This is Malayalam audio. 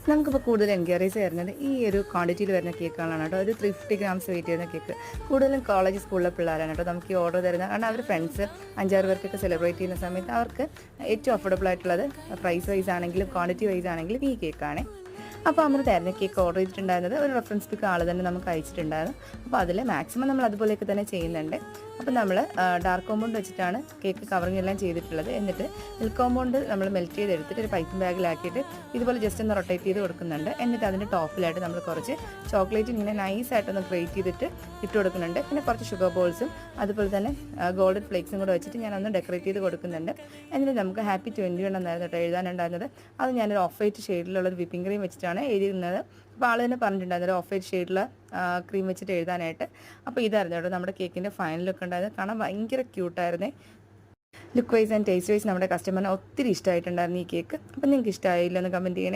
നമുക്കിപ്പോൾ കൂടുതൽ എൻക്വയറീസ് വരുന്നത് ഈ ഒരു ക്വാണ്ടിറ്റിയിൽ വരുന്ന കേക്കുകളാണ് കേട്ടോ. ഒരു 350 ഗ്രാംസ് വെയിറ്റ് ചെയ്യുന്ന കേക്ക്. കൂടുതലും കോളേജ് സ്കൂളിലെ പിള്ളേരാണ് കേട്ടോ നമുക്ക് ഈ ഓർഡർ തരുന്നത്. കാരണം അവർ ഫ്രണ്ട്സ് 5-6 പേർക്കൊക്കെ സെലിബ്രേറ്റ് ചെയ്യുന്ന സമയത്ത് അവർക്ക് ഏറ്റവും അഫോർഡബിൾ ആയിട്ടുള്ളത് പ്രൈസ് വൈസ് ആണെങ്കിലും ക്വാണ്ടിറ്റി വൈസ് ആണെങ്കിലും ഈ കേക്കാണ്. അപ്പോൾ അമൃതായിരുന്നു കേക്ക് ഓർഡർ ചെയ്തിട്ടുണ്ടായിരുന്നത്. ഒരു റെഫറൻസ് പിക്ക് ആൾ തന്നെ നമുക്ക് അയച്ചിട്ടുണ്ടായിരുന്നു. അപ്പോൾ അതിൽ മാക്സിമം നമ്മൾ അതുപോലെയൊക്കെ തന്നെ ചെയ്യുന്നുണ്ട്. അപ്പോൾ നമ്മൾ ഡാർക്ക് കോമ്പൗണ്ട് വെച്ചിട്ടാണ് കേക്ക് കവറിങ് എല്ലാം ചെയ്തിട്ടുള്ളത്. എന്നിട്ട് മിൽക്ക് കോമ്പൗണ്ട് നമ്മൾ മെൽറ്റ് ചെയ്തെടുത്തിട്ട് ഒരു പൈപ്പിംഗ് ബാഗിലാക്കിയിട്ട് ഇതുപോലെ ജസ്റ്റ് ഒന്ന് റൊട്ടേറ്റ് ചെയ്ത് കൊടുക്കുന്നുണ്ട്. എന്നിട്ട് അതിൻ്റെ ടോപ്പിലായിട്ട് നമ്മൾ കുറച്ച് ചോക്ലേറ്റ് ഇങ്ങനെ നൈസായിട്ടൊന്ന് ഗ്രേറ്റ് ചെയ്തിട്ട് ഇട്ട് കൊടുക്കുന്നുണ്ട്. പിന്നെ കുറച്ച് ഷുഗർ ബോൾസും അതുപോലെ തന്നെ ഗോൾഡൻ ഫ്ലേക്സും കൂടെ വെച്ചിട്ട് ഞാനൊന്ന് ഡെക്കറേറ്റ് ചെയ്ത് കൊടുക്കുന്നുണ്ട്. എന്നിട്ട് നമുക്ക് ഹാപ്പി 21 എന്നായിരുന്നു കേട്ടോ എഴുതാനുണ്ടായിരുന്നത്. അത് ഞാനൊരു ഓഫ് വൈറ്റ് ഷെയ്ഡിലുള്ളൊരു വിപ്പിംഗ് ക്രീം വെച്ചിട്ടാണ് എഴുതിയിരുന്നത്. അപ്പോൾ ആൾ തന്നെ പറഞ്ഞിട്ടുണ്ടായിരുന്നു ഓഫ് വൈറ്റ് ഷെയ്ഡിലുള്ള ക്രീം വെച്ചിട്ട് എഴുതാനായിട്ട്. അപ്പോൾ ഇതായിരുന്നു കേട്ടോ നമ്മുടെ കേക്കിൻ്റെ ഫൈനൽ ലുക്ക് ഉണ്ടായത്. കാണാൻ ഭയങ്കര ക്യൂട്ടായിരുന്നേ. Look wise and taste wise നമ്മുടെ കസ്റ്റമറിന് ഒത്തിരി ഇഷ്ടമായിട്ടുണ്ടായിരുന്നു ഈ കേക്ക്. അപ്പോൾ നിങ്ങൾക്ക് ഇഷ്ടമായില്ലെന്ന് കമൻറ്റ് ചെയ്യണേ.